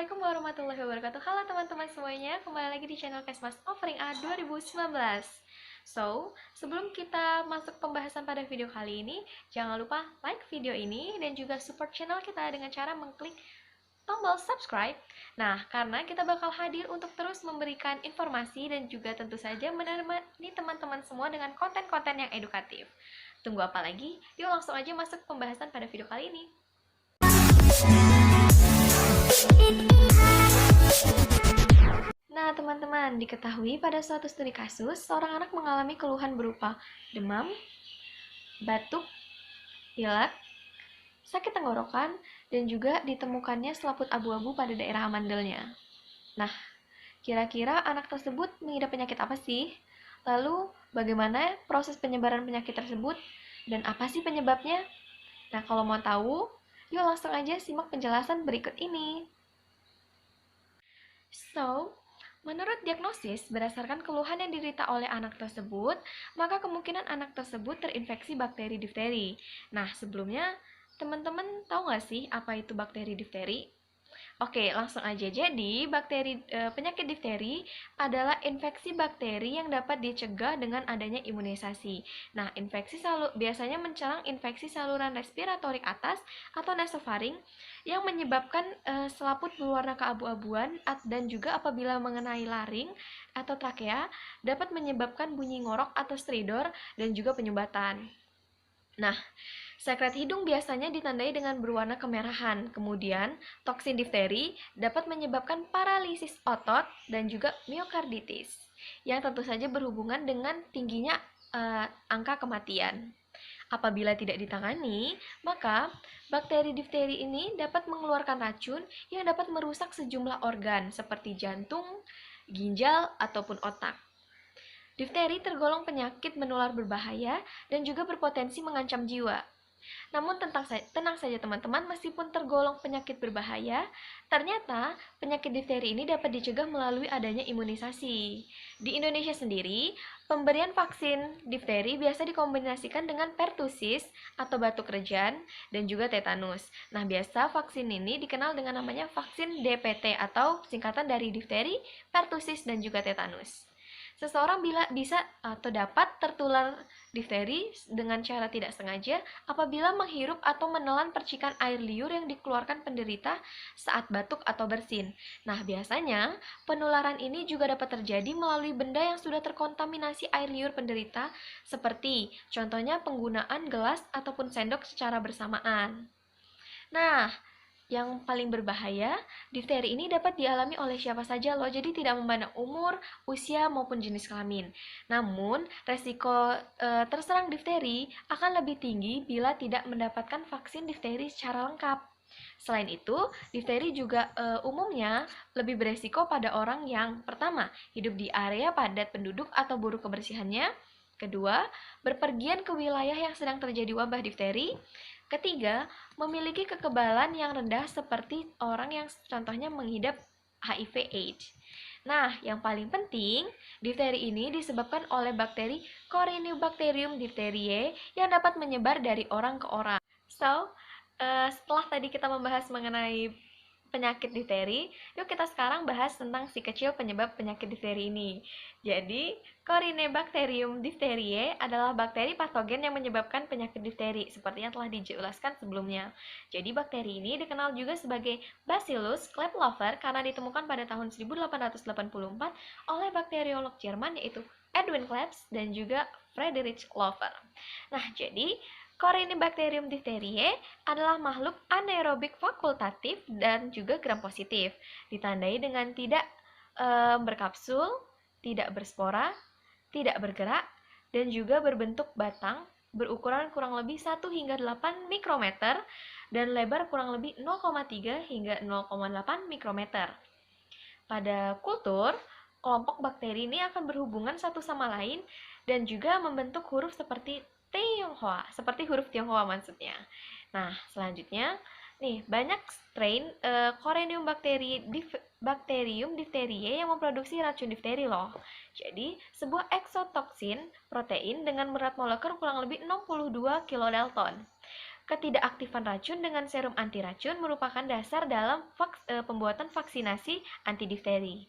Assalamualaikum warahmatullahi wabarakatuh. Halo teman-teman semuanya, kembali lagi di channel Kesmas Offering A 2019. Sebelum kita masuk pembahasan pada video kali ini, jangan lupa like video ini dan juga support channel kita dengan cara mengklik tombol subscribe. Nah, karena kita bakal hadir untuk terus memberikan informasi dan juga tentu saja menemani teman-teman semua dengan konten-konten yang edukatif. Tunggu apa lagi? Yuk langsung aja masuk pembahasan pada video kali ini. Nah, teman-teman, diketahui pada suatu studi kasus, seorang anak mengalami keluhan berupa demam, batuk, pilek, sakit tenggorokan, dan juga ditemukannya selaput abu-abu pada daerah amandelnya. Nah, kira-kira anak tersebut mengidap penyakit apa sih? Lalu, bagaimana proses penyebaran penyakit tersebut? Dan apa sih penyebabnya? Nah, kalau mau tahu, yuk langsung aja simak penjelasan berikut ini. Menurut diagnosis, berdasarkan keluhan yang diderita oleh anak tersebut, maka kemungkinan anak tersebut terinfeksi bakteri difteri. Nah, sebelumnya, teman-teman tahu nggak sih apa itu bakteri difteri? Oke, langsung aja. Jadi, penyakit difteri adalah infeksi bakteri yang dapat dicegah dengan adanya imunisasi. Nah, biasanya mencerang infeksi saluran respiratorik atas atau nasofaring yang menyebabkan selaput berwarna keabu-abuan dan juga apabila mengenai laring atau trakea dapat menyebabkan bunyi ngorok atau stridor dan juga penyumbatan. Nah, sekret hidung biasanya ditandai dengan berwarna kemerahan. Kemudian, toksin difteri dapat menyebabkan paralisis otot dan juga miokarditis, yang tentu saja berhubungan dengan tingginya angka kematian. Apabila tidak ditangani, maka bakteri difteri ini dapat mengeluarkan racun yang dapat merusak sejumlah organ seperti jantung, ginjal, ataupun otak. Difteri tergolong penyakit menular berbahaya dan juga berpotensi mengancam jiwa. Namun tenang saja teman-teman, meskipun tergolong penyakit berbahaya, ternyata penyakit difteri ini dapat dicegah melalui adanya imunisasi. Di Indonesia sendiri, pemberian vaksin difteri biasa dikombinasikan dengan pertusis atau batuk rejan dan juga tetanus. Nah, biasa vaksin ini dikenal dengan namanya vaksin DPT atau singkatan dari difteri, pertusis, dan juga tetanus. Seseorang bisa atau dapat tertular difteri dengan cara tidak sengaja apabila menghirup atau menelan percikan air liur yang dikeluarkan penderita saat batuk atau bersin. Nah, biasanya penularan ini juga dapat terjadi melalui benda yang sudah terkontaminasi air liur penderita, seperti contohnya penggunaan gelas ataupun sendok secara bersamaan. Nah, yang paling berbahaya, difteri ini dapat dialami oleh siapa saja loh, jadi tidak memandang umur, usia, maupun jenis kelamin. Namun, resiko terserang difteri akan lebih tinggi bila tidak mendapatkan vaksin difteri secara lengkap. Selain itu, difteri juga umumnya lebih beresiko pada orang yang pertama, hidup di area padat penduduk atau buruk kebersihannya. Kedua, berpergian ke wilayah yang sedang terjadi wabah difteri. Ketiga, memiliki kekebalan yang rendah seperti orang yang contohnya mengidap HIV/AIDS. Nah, yang paling penting, difteri ini disebabkan oleh bakteri Corynebacterium diphtheriae yang dapat menyebar dari orang ke orang. Setelah tadi kita membahas mengenai penyakit difteri, yuk kita sekarang bahas tentang si kecil penyebab penyakit difteri ini. Jadi, Corynebacterium diphtheriae adalah bakteri patogen yang menyebabkan penyakit difteri, seperti yang telah dijelaskan sebelumnya. Jadi, bakteri ini dikenal juga sebagai Bacillus Klaephofer karena ditemukan pada tahun 1884 oleh bakteriolog Jerman yaitu Edwin Klebs dan juga Friedrich Lofer. Nah, jadi Corynebacterium diphtheriae adalah makhluk anaerobik fakultatif dan juga gram positif. Ditandai dengan tidak berkapsul, tidak berspora, tidak bergerak, dan juga berbentuk batang berukuran kurang lebih 1 hingga 8 mikrometer dan lebar kurang lebih 0,3 hingga 0,8 mikrometer. Pada kultur, kelompok bakteri ini akan berhubungan satu sama lain dan juga membentuk huruf seperti Tionghoa, seperti huruf Tionghoa maksudnya. Nah, selanjutnya, nih banyak strain Corynebacterium diphtheriae yang memproduksi racun difteri loh. Jadi, sebuah eksotoksin protein dengan berat molekul kurang lebih 62 kilodalton ketidakaktifan racun dengan serum anti racun merupakan dasar dalam pembuatan vaksinasi anti difteri.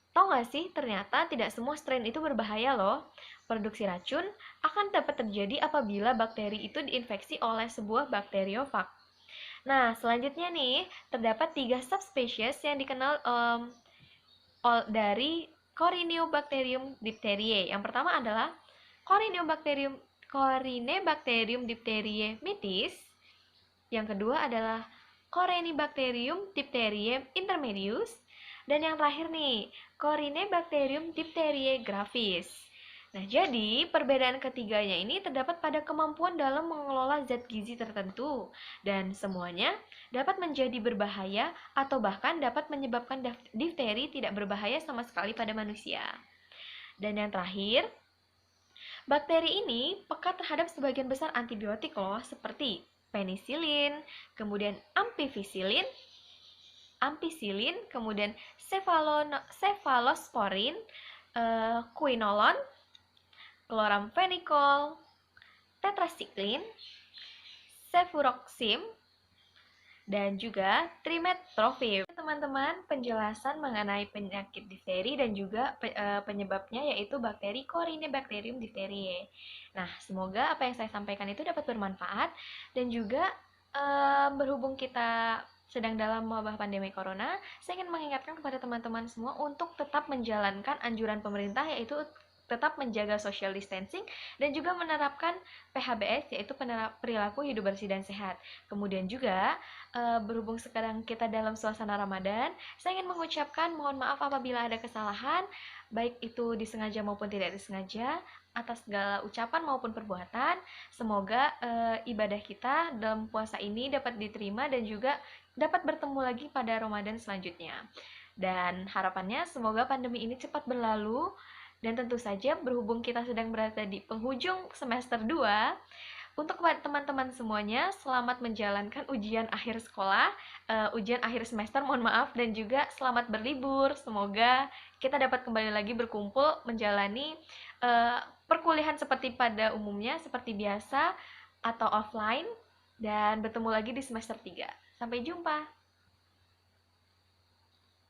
Tahu nggak sih, ternyata tidak semua strain itu berbahaya loh. Produksi racun akan dapat terjadi apabila bakteri itu diinfeksi oleh sebuah bakteriofag. Nah, selanjutnya nih, terdapat 3 subspesies yang dikenal dari Corynebacterium diphtheriae. Yang pertama adalah Corynebacterium diphtheriae mitis. Yang kedua adalah Corynebacterium diphtheriae intermedius. Dan yang terakhir nih, Corynebacterium diphtheriae gravis. Nah, jadi perbedaan ketiganya ini terdapat pada kemampuan dalam mengelola zat gizi tertentu, dan semuanya dapat menjadi berbahaya atau bahkan dapat menyebabkan difteri tidak berbahaya sama sekali pada manusia. Dan yang terakhir, bakteri ini peka terhadap sebagian besar antibiotik loh, seperti penisilin, kemudian ampicillin, kemudian cephalosporin, quinolone, chloramphenicol, tetracycline, cefuroxime, dan juga trimetoprim. Teman-teman, penjelasan mengenai penyakit difteri dan juga penyebabnya yaitu bakteri Corynebacterium diphtheriae. Nah, semoga apa yang saya sampaikan itu dapat bermanfaat dan juga berhubung kita sedang dalam wabah pandemi corona, saya ingin mengingatkan kepada teman-teman semua untuk tetap menjalankan anjuran pemerintah yaitu tetap menjaga social distancing dan juga menerapkan PHBS yaitu perilaku hidup bersih dan sehat. Kemudian juga berhubung sekarang kita dalam suasana Ramadan, saya ingin mengucapkan mohon maaf apabila ada kesalahan, baik itu disengaja maupun tidak disengaja, atas segala ucapan maupun perbuatan. Semoga ibadah kita dalam puasa ini dapat diterima dan juga dapat bertemu lagi pada Ramadan selanjutnya. Dan harapannya semoga pandemi ini cepat berlalu. Dan tentu saja berhubung kita sedang berada di penghujung semester 2, untuk teman-teman semuanya, selamat menjalankan ujian akhir sekolah, ujian akhir semester, mohon maaf, dan juga selamat berlibur. Semoga kita dapat kembali lagi berkumpul menjalani perkuliahan seperti pada umumnya, seperti biasa, atau offline, dan bertemu lagi di semester 3. Sampai jumpa!